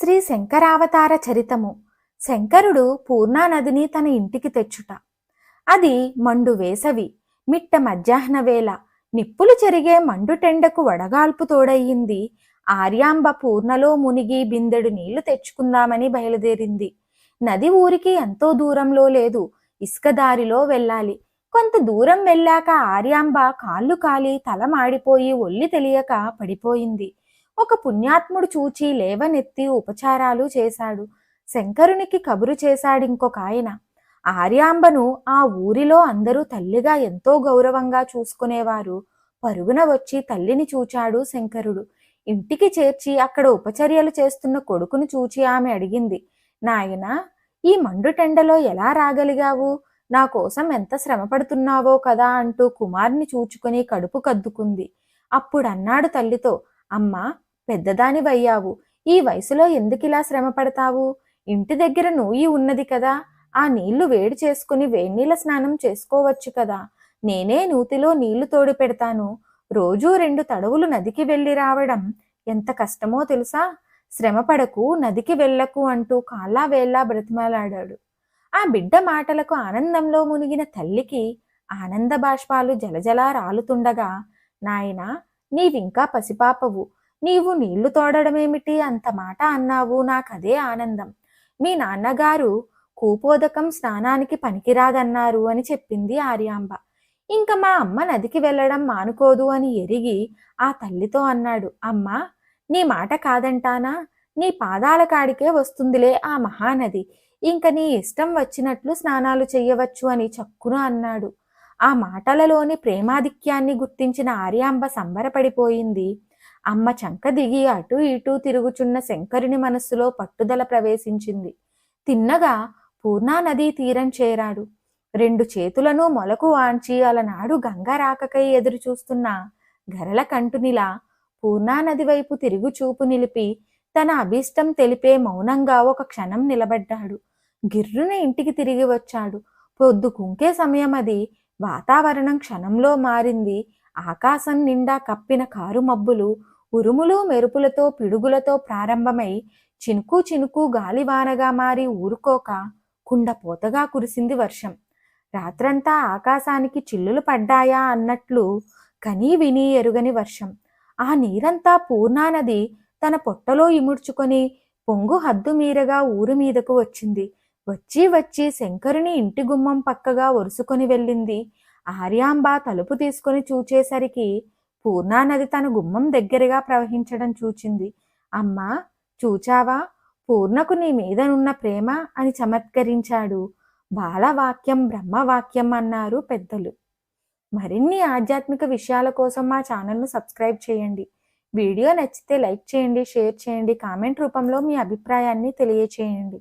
శ్రీ శంకరావతార చరితము. శంకరుడు పూర్ణానదిని తన ఇంటికి తెచ్చుట. అది మండు వేసవి, మిట్ట మధ్యాహ్న వేళ. నిప్పులు చెరిగే మండుటెండకు వడగాల్పు తోడయ్యింది. ఆర్యాంబ పూర్ణలో మునిగి బిందెడు నీళ్లు తెచ్చుకుందామని బయలుదేరింది. నది ఊరికి ఎంతో దూరంలో లేదు, ఇసుక దారిలో వెళ్ళాలి. కొంత దూరం వెళ్ళాక ఆర్యాంబ కాళ్ళు కాలి తల మాడిపోయి ఒళ్ళి తెలియక పడిపోయింది. ఒక పుణ్యాత్ముడు చూచి లేవనెత్తి ఉపచారాలు చేశాడు. శంకరునికి కబురు చేశాడింకొక ఆయన. ఆర్యాంబను ఆ ఊరిలో అందరూ తల్లిగా ఎంతో గౌరవంగా చూసుకునేవారు. పరుగున వచ్చి తల్లిని చూచాడు శంకరుడు. ఇంటికి చేర్చి అక్కడ ఉపచర్యలు చేస్తున్న కొడుకును చూచి ఆమె అడిగింది, నాయనా, ఈ మండుటెండలో ఎలా రాగలిగావు? నా కోసం ఎంత శ్రమ పడుతున్నావో కదా అంటూ కుమార్ని చూచుకొని కడుపు కద్దుకుంది. అప్పుడన్నాడు తల్లితో, అమ్మా, పెద్దదానివయ్యావు, ఈ వయసులో ఎందుకిలా శ్రమ పడతావు? ఇంటి దగ్గర నూయి ఉన్నది కదా, ఆ నీళ్లు వేడి చేసుకుని వేడినీళ్ళ స్నానం చేసుకోవచ్చు కదా. నేనే నూతిలో నీళ్లు తోడి పెడతాను. రోజూ 2 తడవులు నదికి వెళ్ళి రావడం ఎంత కష్టమో తెలుసా? శ్రమపడకు, నదికి వెళ్ళకు అంటూ కాళ్ళా వేళ్ళా బ్రతిమాలాడాడు. ఆ బిడ్డ మాటలకు ఆనందంలో మునిగిన తల్లికి ఆనంద బాష్పాలు జలజలా రాలుతుండగా, నాయనా, నీవింకా పసిపాపవు, నీవు నీళ్లు తోడడమేమిటి అంత మాట అన్నావు? నాకదే ఆనందం. మీ నాన్నగారు కూపోదకం స్నానానికి పనికిరాదన్నారు అని చెప్పింది ఆర్యాంబ. ఇంక మా అమ్మ నదికి వెళ్ళడం మానుకోదు అని ఎరిగి ఆ తల్లితో అన్నాడు, అమ్మా, నీ మాట కాదంటానా? నీ పాదాల కాడికే వస్తుందిలే ఆ మహానది. ఇంక నీ ఇష్టం వచ్చినట్లు స్నానాలు చెయ్యవచ్చు అని చక్కున అన్నాడు. ఆ మాటలలోని ప్రేమాధిక్యాన్ని గుర్తించిన ఆర్యాంబ సంబరపడిపోయింది. అమ్మ చంక దిగి అటూ ఇటూ తిరుగుచున్న శంకరుని మనస్సులో పట్టుదల ప్రవేశించింది. తిన్నగా పూర్ణానదీ తీరం చేరాడు. 2 చేతులను మొలకు వాంచి అలనాడు గంగ రాకకై ఎదురు చూస్తున్న గరళ కంటునిలా పూర్ణానది వైపు తిరుగు చూపు నిలిపి తన అభీష్టం తెలిపే మౌనంగా ఒక క్షణం నిలబడ్డాడు. గిర్రున ఇంటికి తిరిగి వచ్చాడు. పొద్దు కుంకే సమయం అది. వాతావరణం క్షణంలో మారింది. ఆకాశం నిండా కప్పిన కారు మబ్బులు ఉరుములు మెరుపులతో పిడుగులతో ప్రారంభమై చినుకు చినుకు గాలివానగా మారి ఊరుకోక కుండపోతగా కురిసింది వర్షం. రాత్రంతా ఆకాశానికి చిల్లులు పడ్డాయా అన్నట్లు కనీ విని ఎరుగని వర్షం. ఆ నీరంతా పూర్ణానది తన పొట్టలో ఇముడ్చుకొని పొంగు హద్దు మీరగా ఊరి మీదకు వచ్చింది. వచ్చి వచ్చి శంకరుని ఇంటి గుమ్మం పక్కగా ఒరుసుకొని వెళ్ళింది. ఆర్యాంబ తలుపు తీసుకొని చూచేసరికి పూర్ణానది తన గుమ్మం దగ్గరగా ప్రవహించడం చూచింది. అమ్మా, చూచావా, పూర్ణకు నీ మీదనున్న ప్రేమ అని చమత్కరించాడు. బాలవాక్యం బ్రహ్మవాక్యం అన్నారు పెద్దలు. మరిన్ని ఆధ్యాత్మిక విషయాల కోసం మా ఛానల్ను సబ్స్క్రైబ్ చేయండి. వీడియో నచ్చితే లైక్ చేయండి, షేర్ చేయండి, కామెంట్ రూపంలో మీ అభిప్రాయాన్ని తెలియచేయండి.